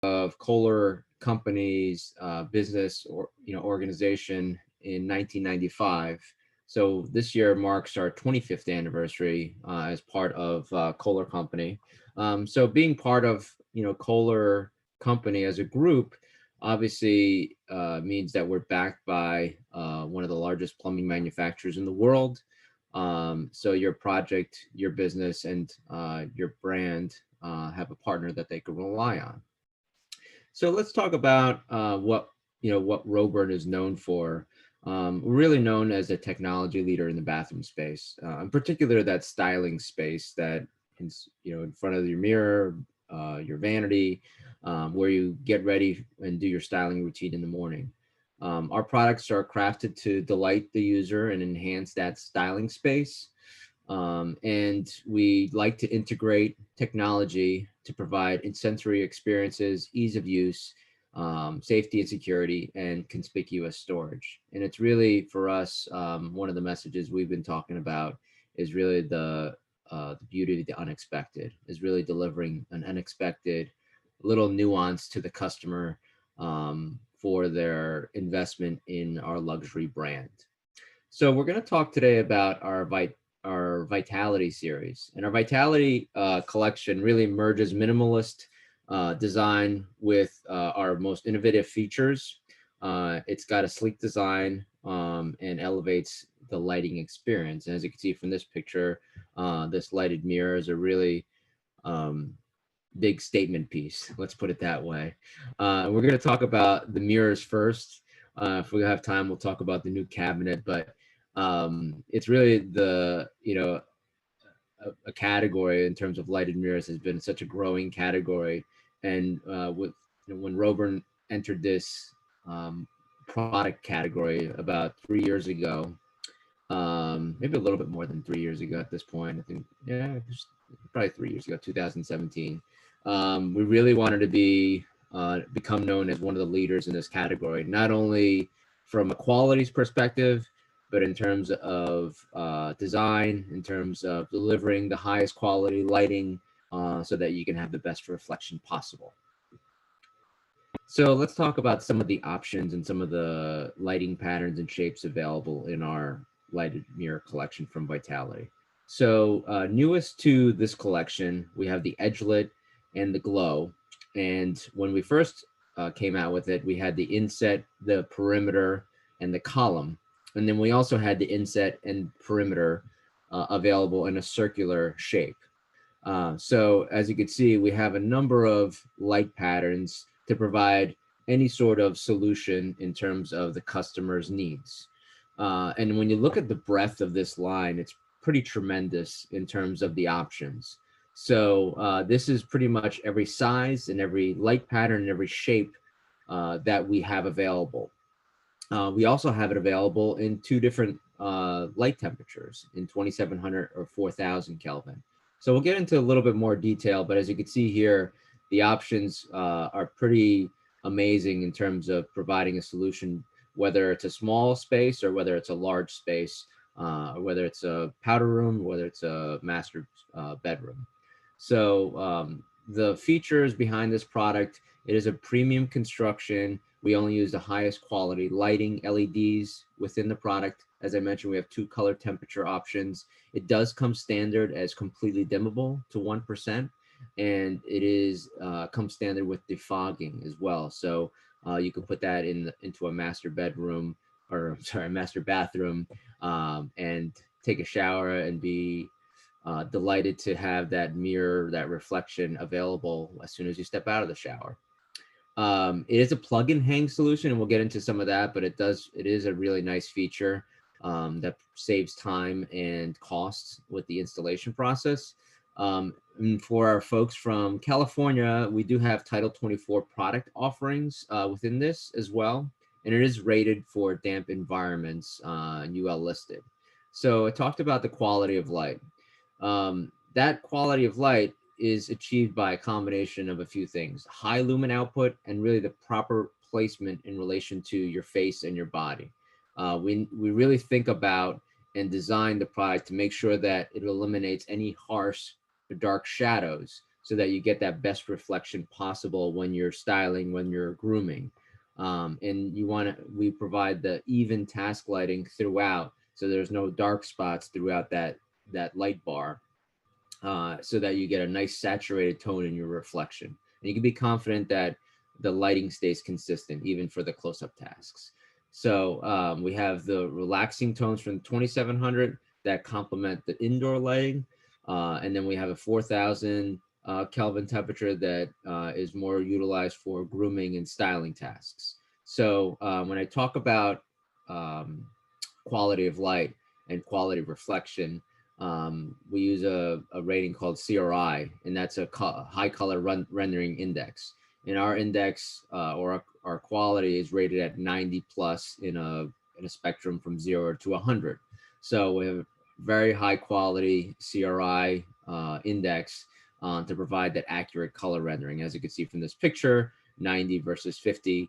of Kohler Company's business or organization in 1995. So this year marks our 25th anniversary as part of Kohler Company. So being part of Kohler Company as a group obviously means that we're backed by one of the largest plumbing manufacturers in the world. So your project, your business, and your brand have a partner that they can rely on. So let's talk about what Roburn is known for. We're really known as a technology leader in the bathroom space, in particular that styling space that is in front of your mirror, your vanity, where you get ready and do your styling routine in the morning. Our products are crafted to delight the user and enhance that styling space. And we like to integrate technology to provide sensory experiences, ease of use, safety and security, and conspicuous storage. And it's really, for us, one of the messages we've been talking about is really the beauty of the unexpected, is really delivering an unexpected little nuance to the customer for their investment in our luxury brand. So we're going to talk today about our Vitality series. And our Vitality collection really merges minimalist design with our most innovative features. It's got a sleek design and elevates the lighting experience. And as you can see from this picture, this lighted mirror is a really big statement piece. Let's put it that way. We're going to talk about the mirrors first. If we have time, we'll talk about the new cabinet, but it's really a category in terms of lighted mirrors has been such a growing category. And when Robern entered this product category about 3 years ago, maybe a little bit more than 3 years ago at this point, I think, yeah, probably 3 years ago, 2017. We really wanted to become known as one of the leaders in this category, not only from a qualities perspective, but in terms of design, in terms of delivering the highest quality lighting so that you can have the best reflection possible. So let's talk about some of the options and some of the lighting patterns and shapes available in our lighted mirror collection from Vitality. So newest to this collection, we have the edgelit and the glow. And when we first came out with it, we had the inset, the perimeter, and the column. And then we also had the inset and perimeter available in a circular shape. So as you can see, we have a number of light patterns to provide any sort of solution in terms of the customer's needs. And when you look at the breadth of this line, it's pretty tremendous in terms of the options. So this is pretty much every size and every light pattern and every shape that we have available. We also have it available in two different light temperatures, in 2700 or 4000 Kelvin. So we'll get into a little bit more detail, but as you can see here, the options are pretty amazing in terms of providing a solution, whether it's a small space or whether it's a large space, or whether it's a powder room, whether it's a master bedroom. So the features behind this product, it is a premium construction. We only use the highest quality lighting, LEDs within the product. As I mentioned, we have two color temperature options. It does come standard as completely dimmable to 1%, and it is comes standard with defogging as well. So you can put that into a master bedroom, or sorry, a master bathroom, and take a shower and be delighted to have that mirror, that reflection available as soon as you step out of the shower. It is a plug and hang solution, and we'll get into some of that, but it is a really nice feature that saves time and costs with the installation process. And for our folks from California, we do have Title 24 product offerings within this as well, and it is rated for damp environments and UL listed. So I talked about the quality of light. That quality of light is achieved by a combination of a few things: high lumen output and really the proper placement in relation to your face and your body. We really think about and design the product to make sure that it eliminates any harsh or dark shadows, so that you get that best reflection possible when you're styling, when you're grooming. And we provide the even task lighting throughout, so there's no dark spots throughout that light bar, so that you get a nice saturated tone in your reflection. And you can be confident that the lighting stays consistent even for the close-up tasks. So we have the relaxing tones from 2700 that complement the indoor lighting. And then we have a 4000 Kelvin temperature that is more utilized for grooming and styling tasks. So when I talk about um, quality of light and quality of reflection, we use a rating called CRI, and that's a high color rendering index. And our index our quality is rated at 90 plus in a spectrum from 0 to 100. So we have very high quality CRI index to provide that accurate color rendering. As you can see from this picture, 90 versus 50,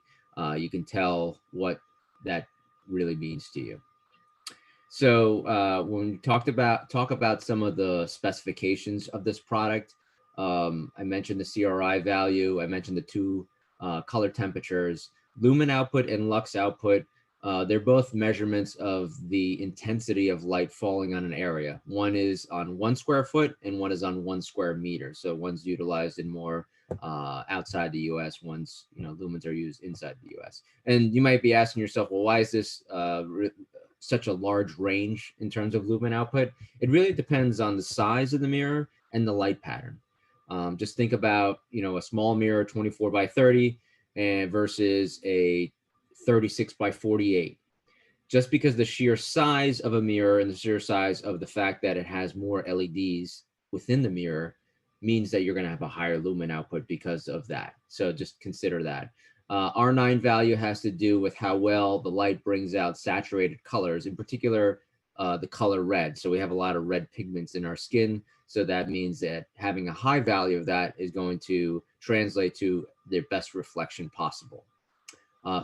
you can tell what that really means to you. So when we talk about some of the specifications of this product, I mentioned the CRI value. I mentioned the two color temperatures, lumen output and lux output. They're both measurements of the intensity of light falling on an area. One is on 1 square foot and one is on 1 square meter. So one's utilized in more outside the U.S. One's, lumens are used inside the U.S. And you might be asking yourself, well, why is this such a large range in terms of lumen output? It really depends on the size of the mirror and the light pattern. Just think about, a small mirror, 24 by 30, and versus a 36 by 48. Just because the sheer size of a mirror and the sheer size of the fact that it has more LEDs within the mirror means that you're going to have a higher lumen output because of that. So just consider that. R9 value has to do with how well the light brings out saturated colors, in particular, the color red. So we have a lot of red pigments in our skin. So that means that having a high value of that is going to translate to the best reflection possible.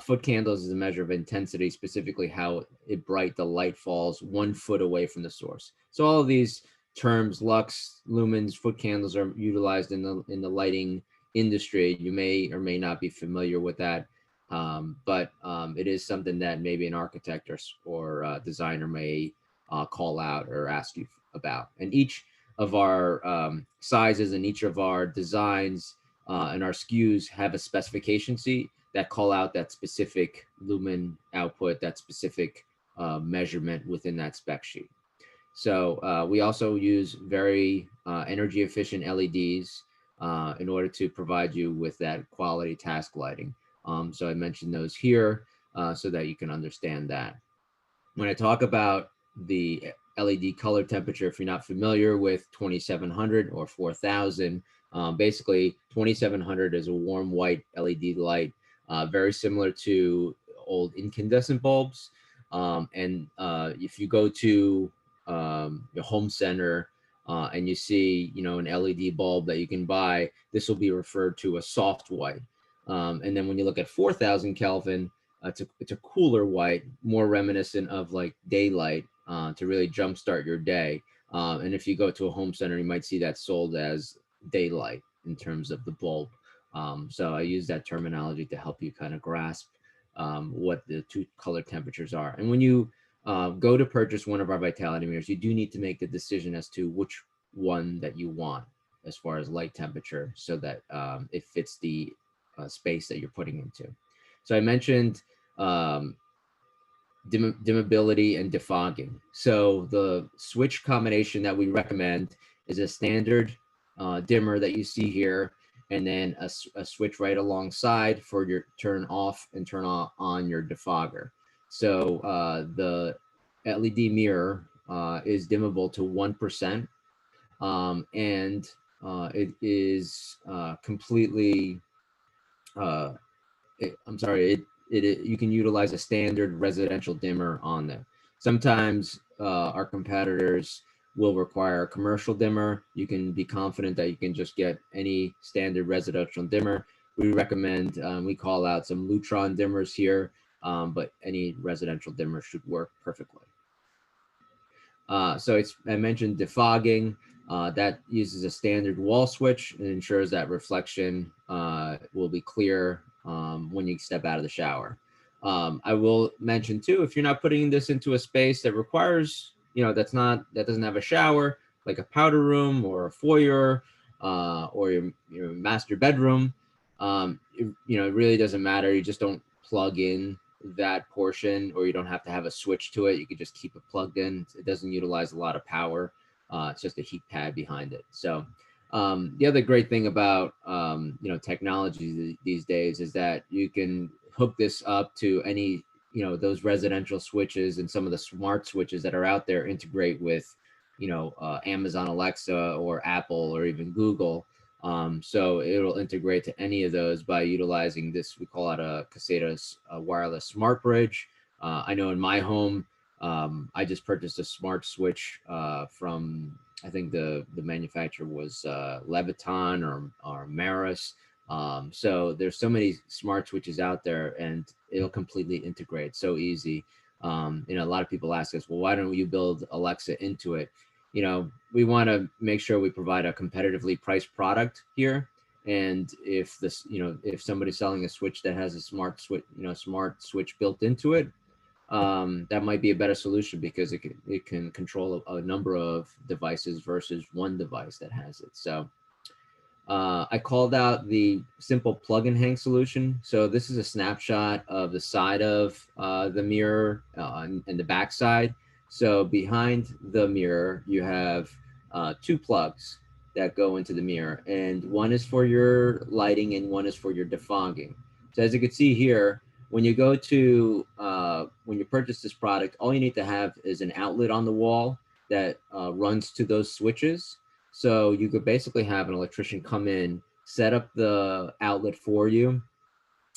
Foot candles is a measure of intensity, specifically how bright the light falls 1 foot away from the source. So all of these terms, lux, lumens, foot candles, are utilized in the lighting industry. You may or may not be familiar with that, but it is something that maybe an architect or designer may call out or ask you about. And each of our sizes and each of our designs and our SKUs have a specification sheet that call out that specific lumen output, that specific measurement within that spec sheet. So we also use very energy efficient LEDs in order to provide you with that quality task lighting. So I mentioned those here so that you can understand that. When I talk about the LED color temperature, if you're not familiar with 2700 or 4000, basically 2700 is a warm white LED light, very similar to old incandescent bulbs. And if you go to your home center and you see, an LED bulb that you can buy, this will be referred to as soft white. And then when you look at 4000 Kelvin, it's a cooler white, more reminiscent of like daylight to really jumpstart your day. And if you go to a home center, you might see that sold as daylight in terms of the bulb. So I use that terminology to help you kind of grasp what the two color temperatures are. And when you go to purchase one of our Vitality mirrors, you do need to make the decision as to which one that you want as far as light temperature, so that it fits the space that you're putting into. So I mentioned dimmability and defogging. So the switch combination that we recommend is a standard dimmer that you see here, and then a switch right alongside for your turn off and turn on your defogger. So the LED mirror is dimmable to 1%, and it is completely, you can utilize a standard residential dimmer on them. Sometimes our competitors will require a commercial dimmer. You can be confident that you can just get any standard residential dimmer. We recommend, we call out some Lutron dimmers here, but any residential dimmer should work perfectly. So I mentioned defogging. That uses a standard wall switch and ensures that reflection will be clear when you step out of the shower. I will mention too, if you're not putting this into a space that requires, that doesn't have a shower, like a powder room or a foyer or your master bedroom, it really doesn't matter. You just don't plug in that portion, or you don't have to have a switch to it. You could just keep it plugged in. It doesn't utilize a lot of power. It's just a heat pad behind it. So the other great thing about technology these days is that you can hook this up to any those residential switches, and some of the smart switches that are out there integrate with Amazon Alexa or Apple or even Google. So it'll integrate to any of those by utilizing this. We call it a Caseta wireless smart bridge. I know in my home, I just purchased a smart switch from, I think the manufacturer was Leviton or Maris. So there's so many smart switches out there, and it'll completely integrate so easy. A lot of people ask us, well, why don't you build Alexa into it? We want to make sure we provide a competitively priced product here. And if somebody's selling a switch that has a smart switch built into it, that might be a better solution, because it can control a number of devices versus one device that has it. So I called out the simple plug and hang solution. So this is a snapshot of the side of the mirror and the back side. So behind the mirror, you have two plugs that go into the mirror, and one is for your lighting and one is for your defogging. So as you can see here, when you when you purchase this product, all you need to have is an outlet on the wall that runs to those switches. So you could basically have an electrician come in, set up the outlet for you,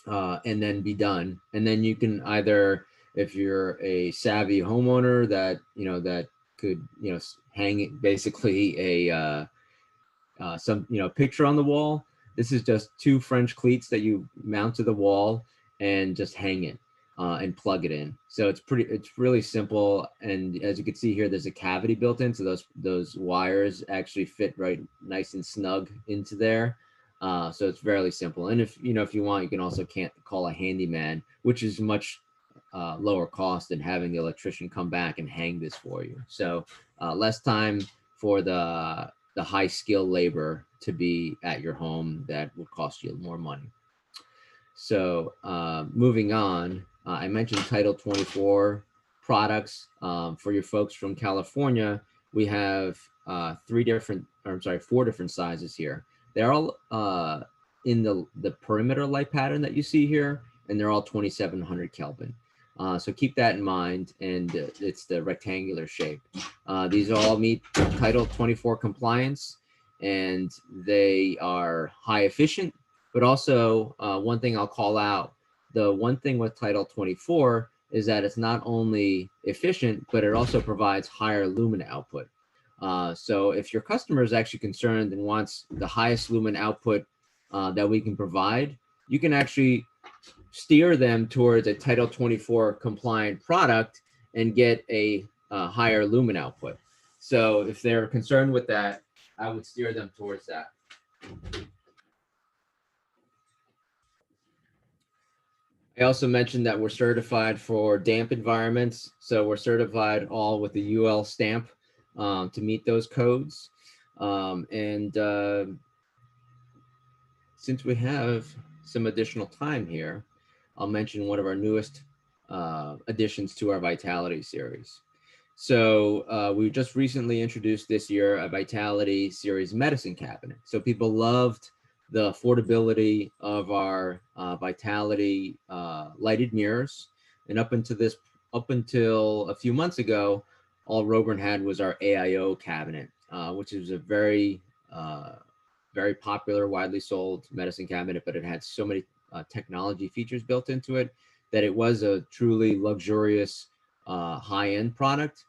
and then be done. And then you can either, if you're a savvy homeowner that could hang it, basically a some picture on the wall. This is just two French cleats that you mount to the wall and just hang it and plug it in. So it's really simple. And as you can see here, there's a cavity built in, so those wires actually fit right nice and snug into there. So it's fairly simple. And if you want, you can also can't call a handyman, which is much lower cost than having the electrician come back and hang this for you. So less time for the high skill labor to be at your home that would cost you more money. So moving on, I mentioned Title 24 products. For your folks from California, we have four different sizes here. They're all in the perimeter light pattern that you see here, and they're all 2700 Kelvin. So keep that in mind, and it's the rectangular shape. These all meet Title 24 compliance, and they are high efficient. But also, one thing I'll call out, the one thing with Title 24 is that it's not only efficient, but it also provides higher lumen output. So if your customer is actually concerned and wants the highest lumen output that we can provide, you can actually steer them towards a Title 24 compliant product and get a higher lumen output. So if they're concerned with that, I would steer them towards that. I also mentioned that we're certified for damp environments. So we're certified all with the UL stamp to meet those codes. And since we have some additional time here, I'll mention one of our newest additions to our Vitality series. So we just recently introduced this year a Vitality series medicine cabinet. So people loved the affordability of our Vitality lighted mirrors. And up until a few months ago, all Roburn had was our AIO cabinet, which is a very popular, widely sold medicine cabinet, but it had so many technology features built into it that it was a truly luxurious high-end product.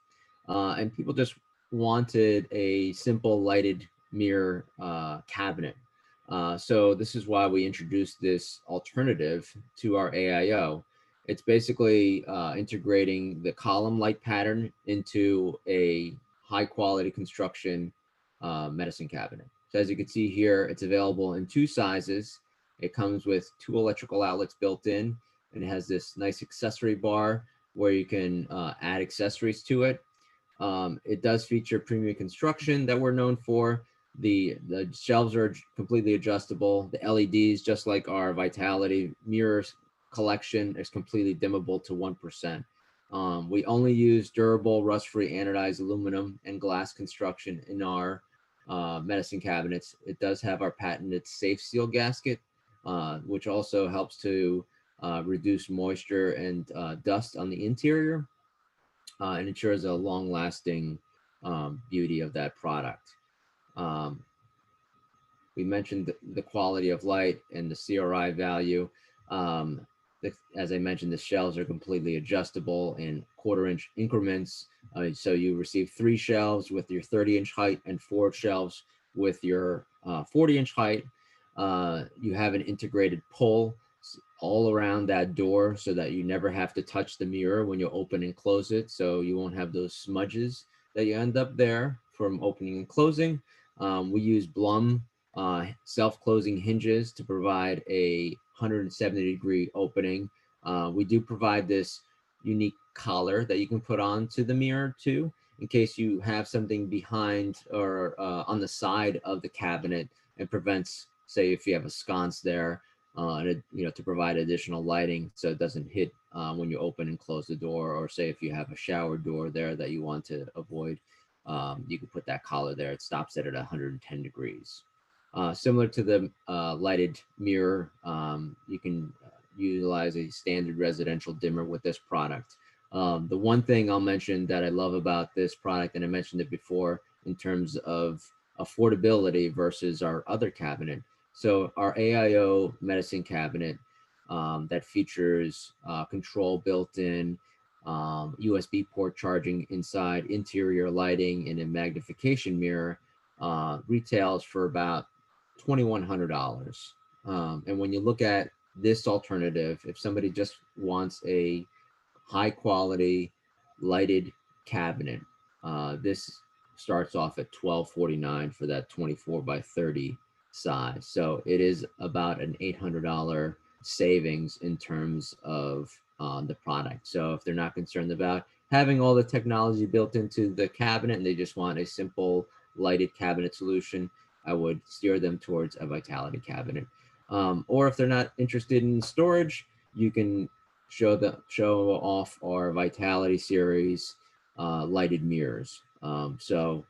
And people just wanted a simple lighted mirror cabinet. So this is why we introduced this alternative to our AIO. It's basically integrating the column light pattern into a high quality construction medicine cabinet. So as you can see here, it's available in 2 sizes. It comes with 2 electrical outlets built in, and it has this nice accessory bar where you can add accessories to it. It does feature premium construction that we're known for. The shelves are completely adjustable. The LEDs, just like our Vitality mirrors collection, is completely dimmable to 1%. We only use durable, rust-free anodized aluminum and glass construction in our medicine cabinets. It does have our patented safe seal gasket, which also helps to reduce moisture and dust on the interior, and ensures a long-lasting beauty of that product. We mentioned the quality of light and the CRI value. As I mentioned, the shelves are completely adjustable in 1/4-inch increments. So you receive 3 shelves with your 30-inch height and 4 shelves with your 40-inch height. You have an integrated pull all around that door so that you never have to touch the mirror when you open and close it. So you won't have those smudges that you end up there from opening and closing. We use Blum self-closing hinges to provide a 170-degree opening. We do provide this unique collar that you can put onto the mirror too, in case you have something behind or on the side of the cabinet and prevents, say, if you have a sconce there, to provide additional lighting so it doesn't hit when you open and close the door, or say if you have a shower door there that you want to avoid, you can put that collar there. It stops it at 110 degrees. Similar to the lighted mirror, you can utilize a standard residential dimmer with this product. The one thing I'll mention that I love about this product, and I mentioned it before, in terms of affordability versus our other cabinet. So our AIO medicine cabinet that features control built in, USB port charging inside, interior lighting, and a magnification mirror, retails for about $2,100. And when you look at this alternative, if somebody just wants a high quality lighted cabinet, this starts off at $1,249 for that 24 by 30 size. So it is about an $800 savings in terms of the product. So if they're not concerned about having all the technology built into the cabinet and they just want a simple lighted cabinet solution, I would steer them towards a Vitality cabinet. Or if they're not interested in storage, you can show off our Vitality series lighted mirrors. So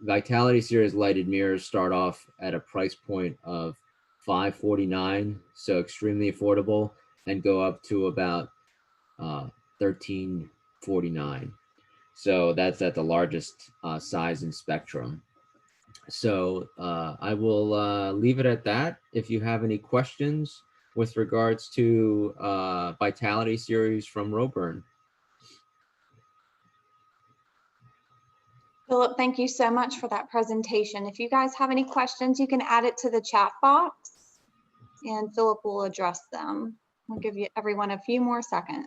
Vitality series lighted mirrors start off at a price point of $549, so extremely affordable, and go up to about $1349. So that's at the largest size and spectrum. So I will leave it at that. If you have any questions with regards to Vitality series from Roburn. Philip, thank you so much for that presentation. If you guys have any questions, you can add it to the chat box and Philip will address them. We'll give everyone a few more seconds.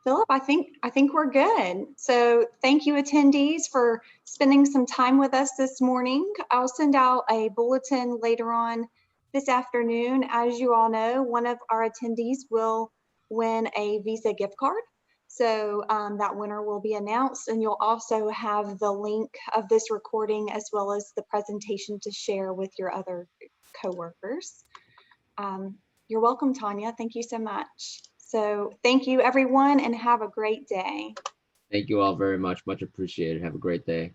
Philip, I think we're good. So thank you, attendees, for spending some time with us this morning. I'll send out a bulletin later on this afternoon. As you all know, one of our attendees will win a Visa gift card. So that winner will be announced, and you'll also have the link of this recording as well as the presentation to share with your other coworkers. You're welcome, Tanya. Thank you so much. So thank you, everyone, and have a great day. Thank you all very much. Much appreciated. Have a great day.